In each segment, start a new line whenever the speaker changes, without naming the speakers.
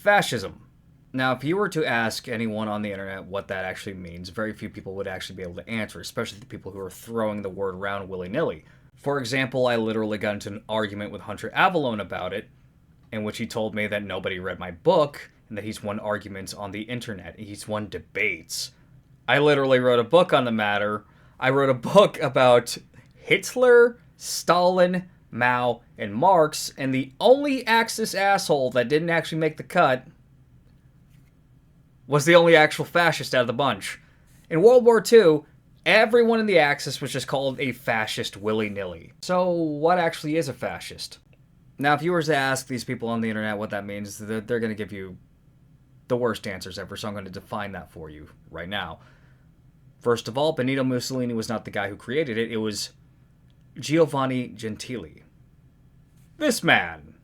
Fascism. Now, if you were to ask anyone on the internet what that actually means, very few people would actually be able to answer, especially the people who are throwing the word around willy-nilly. For example, I literally got into an argument with Hunter Avalone about it, in which he told me that nobody read my book, and that he's won arguments on the internet. He's won debates. I literally wrote a book on the matter. I wrote a book about Hitler, Stalin, Mao, and Marx, and the only Axis asshole that didn't actually make the cut was the only actual fascist out of the bunch. In World War II, everyone in the Axis was just called a fascist willy-nilly. So what actually is a fascist? Now, if you were to ask these people on the internet what that means, they're going to give you the worst answers ever, so I'm going to define that for you right now. First of all, Benito Mussolini was not the guy who created it. It was Giovanni Gentili. This man.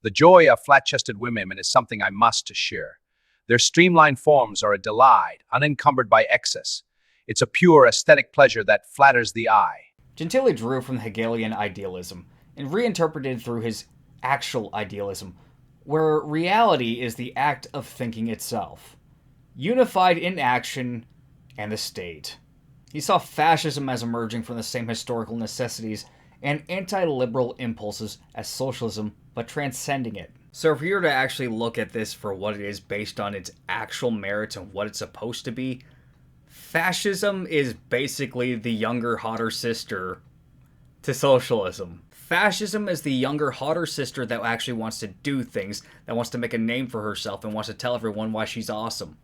The joy of flat-chested women is something I must share. Their streamlined forms are a delight, unencumbered by excess. It's a pure aesthetic pleasure that flatters the eye.
Gentili drew from the Hegelian idealism and reinterpreted through his actual idealism, where reality is the act of thinking itself, unified in action and the state. He saw fascism as emerging from the same historical necessities and anti-liberal impulses as socialism, but transcending it. So if you were to actually look at this for what it is based on its actual merits and what it's supposed to be, fascism is basically the younger, hotter sister to socialism. Fascism is the younger, hotter sister that actually wants to do things, that wants to make a name for herself and wants to tell everyone why she's awesome.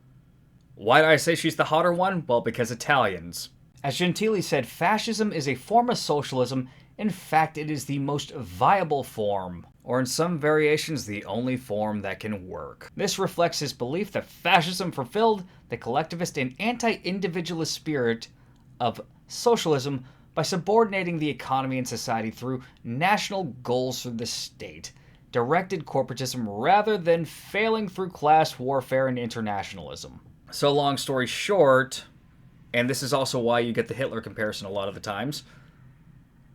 Why did I say she's the hotter one? Well, because Italians. As Gentili said, fascism is a form of socialism. In fact, it is the most viable form, or in some variations, the only form that can work. This reflects his belief that fascism fulfilled the collectivist and anti-individualist spirit of socialism by subordinating the economy and society through national goals through the state, directed corporatism rather than failing through class warfare and internationalism. So long story short, and this is also why you get the Hitler comparison a lot of the times,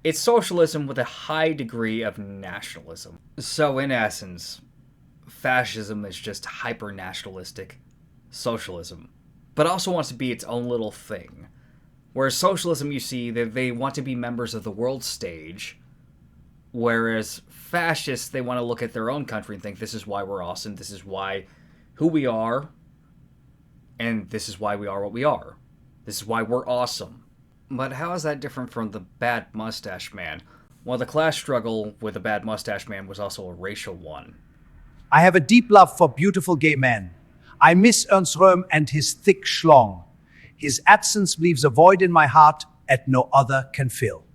it's socialism with a high degree of nationalism. So in essence, fascism is just hyper-nationalistic socialism, but also wants to be its own little thing. Whereas socialism, you see, they want to be members of the world stage, whereas fascists, they want to look at their own country and think, this is why we're awesome, this is why who we are, and this is why we are what we are. This is why we're awesome. But how is that different from the bad mustache man? Well, the class struggle with the bad mustache man was also a racial one.
I have a deep love for beautiful gay men. I miss Ernst Röhm and his thick schlong. His absence leaves a void in my heart that no other can fill.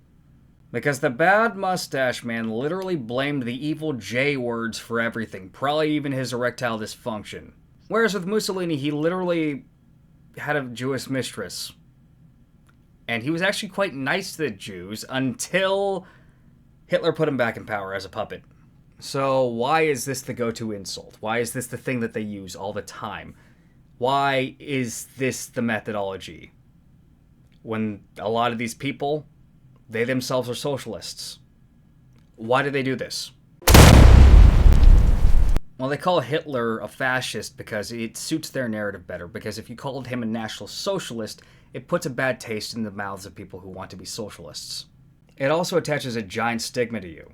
Because the bad mustache man literally blamed the evil J words for everything, probably even his erectile dysfunction. Whereas with Mussolini, he literally had a Jewish mistress. And he was actually quite nice to the Jews until Hitler put him back in power as a puppet. So why is this the go-to insult? Why is this the thing that they use all the time? Why is this the methodology? When a lot of these people, they themselves are socialists. Why do they do this? Well, they call Hitler a fascist because it suits their narrative better. Because if you called him a National Socialist, it puts a bad taste in the mouths of people who want to be socialists. It also attaches a giant stigma to you.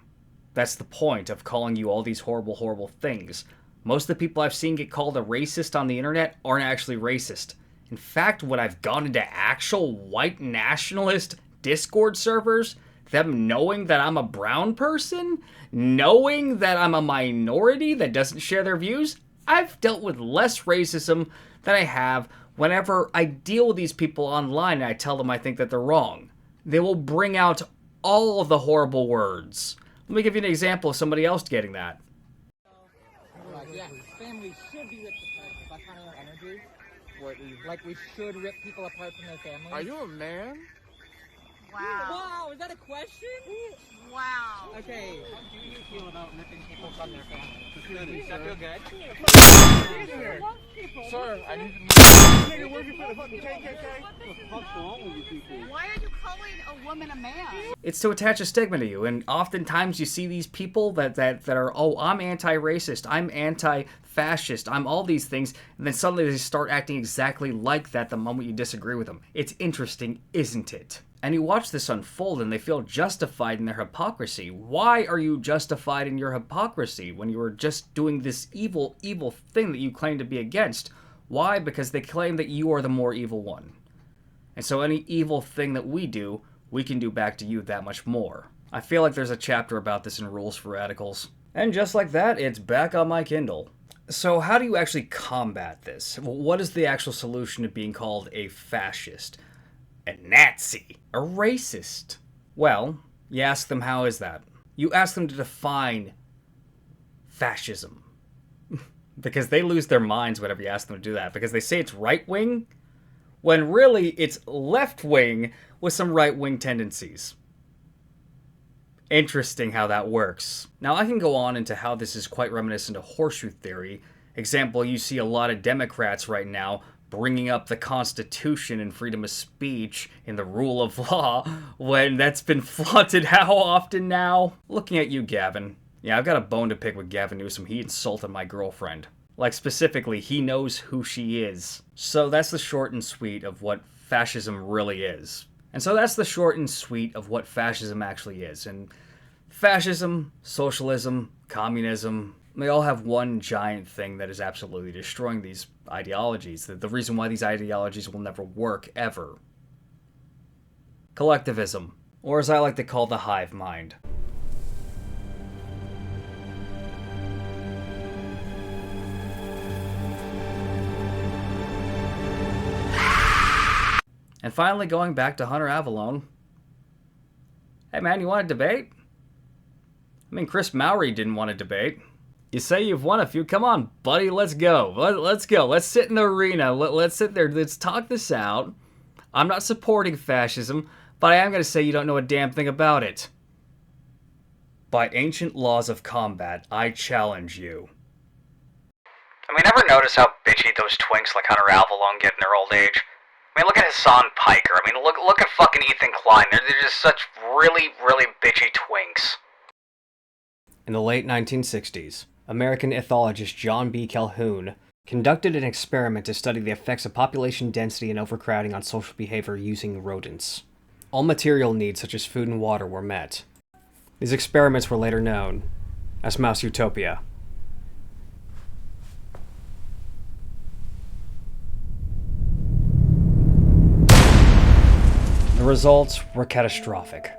That's the point of calling you all these horrible, horrible things. Most of the people I've seen get called a racist on the internet aren't actually racist. In fact, when I've gone into actual white nationalist Discord servers, them knowing that I'm a brown person, knowing that I'm a minority that doesn't share their views, I've dealt with less racism than I have whenever I deal with these people online and I tell them I think that they're wrong. They will bring out all of the horrible words. Let me give you an example of somebody else getting that.
Yeah, families should be ripped apart. Is that kind of our energy? Like we should rip people apart from their families?
Are you a man?
Wow, is that a question?
Wow.
Okay. How do you feel about ripping people from their families? Does that feel good? Sir, I need to
Why are you calling a woman a man?
It's to attach a stigma to you, and oftentimes you see these people that are, oh, I'm anti-racist, I'm anti-fascist, I'm all these things, and then suddenly they start acting exactly like that the moment you disagree with them. It's interesting, isn't it? And you watch this unfold and they feel justified in their hypocrisy. Why are you justified in your hypocrisy when you were just doing this evil, evil thing that you claim to be against? Why? Because they claim that you are the more evil one. And so any evil thing that we do, we can do back to you that much more. I feel like there's a chapter about this in Rules for Radicals. And just like that, it's back on my Kindle. So how do you actually combat this? What is the actual solution to being called a fascist? A Nazi? A racist? Well, you ask them, how is that? You ask them to define fascism. Because they lose their minds whenever you ask them to do that. Because they say it's right-wing, when really it's left-wing with some right-wing tendencies. Interesting how that works. Now, I can go on into how this is quite reminiscent of horseshoe theory. Example, you see a lot of Democrats right now bringing up the Constitution and freedom of speech and the rule of law when that's been flaunted how often now? Looking at you, Gavin. Yeah, I've got a bone to pick with Gavin Newsom. He insulted my girlfriend. Like, specifically, he knows who she is. So that's the short and sweet of what fascism really is. And so that's the short and sweet of what fascism actually is. And fascism, socialism, communism, they all have one giant thing that is absolutely destroying these ideologies. The reason why these ideologies will never work, ever. Collectivism, or as I like to call the hive mind. And finally, going back to Hunter Avallone. Hey man, you want to debate? I mean, Chris Mowry didn't want to debate. You say you've won a few. Come on, buddy, let's go. Let's go. Let's sit in the arena. Let's sit there. Let's talk this out. I'm not supporting fascism, but I am going to say you don't know a damn thing about it. By ancient laws of combat, I challenge you. I mean, ever notice how bitchy those twinks like Hunter Avallone get in their old age? I mean, look at Hassan Piker. I mean, look at fucking Ethan Klein. They're just such really, really bitchy twinks. In the late 1960s, American ethologist John B. Calhoun conducted an experiment to study the effects of population density and overcrowding on social behavior using rodents. All material needs such as food and water were met. These experiments were later known as Mouse Utopia. The results were catastrophic.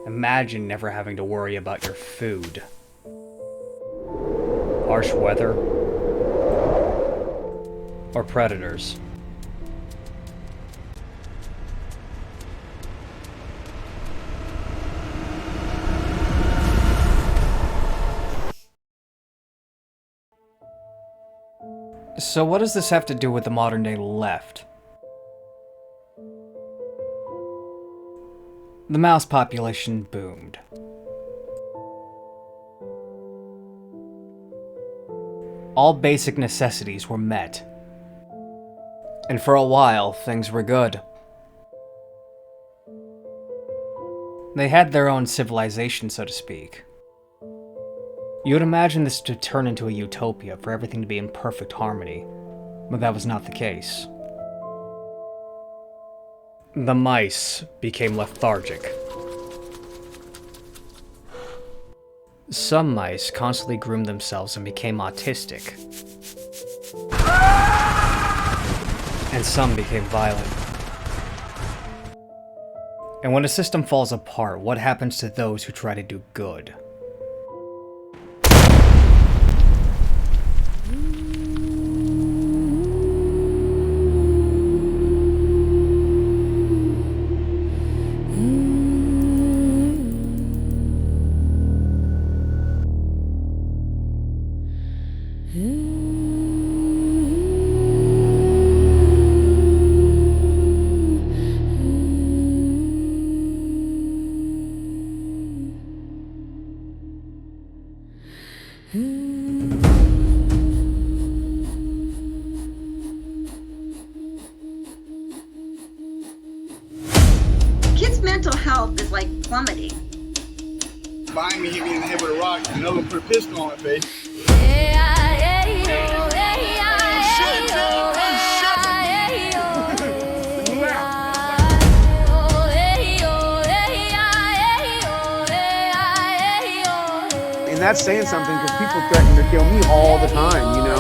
Imagine never having to worry about your food. Harsh weather. Or predators. So what does this have to do with the modern day left? The mouse population boomed. All basic necessities were met. And for a while, things were good. They had their own civilization, so to speak. You would imagine this to turn into a utopia for everything to be in perfect harmony, but that was not the case. The mice became lethargic. Some mice constantly groomed themselves and became autistic. And some became violent. And when a system falls apart, what happens to those who try to do good?
health is like plummeting.
Behind me, hit me in the head with a rock, and another one put a pistol on my face.
And that's saying something because people threaten to kill me all the time, you know?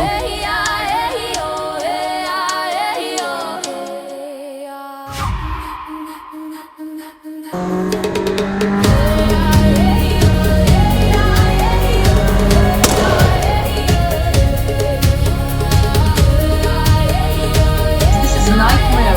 This is a nightmare.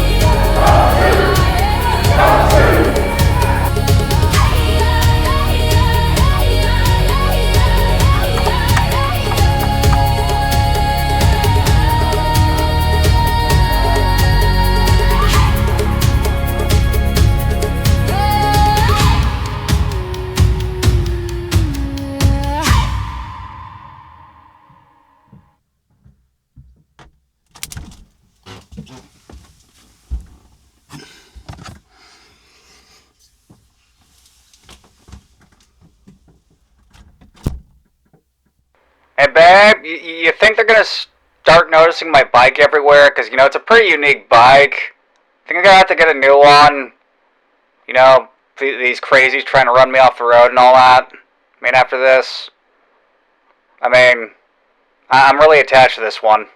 Hey babe, you think they're gonna start noticing my bike everywhere? Cause it's a pretty unique bike. Think I'm gonna have to get a new one. These crazies trying to run me off the road and all that. After this. I'm really attached to this one.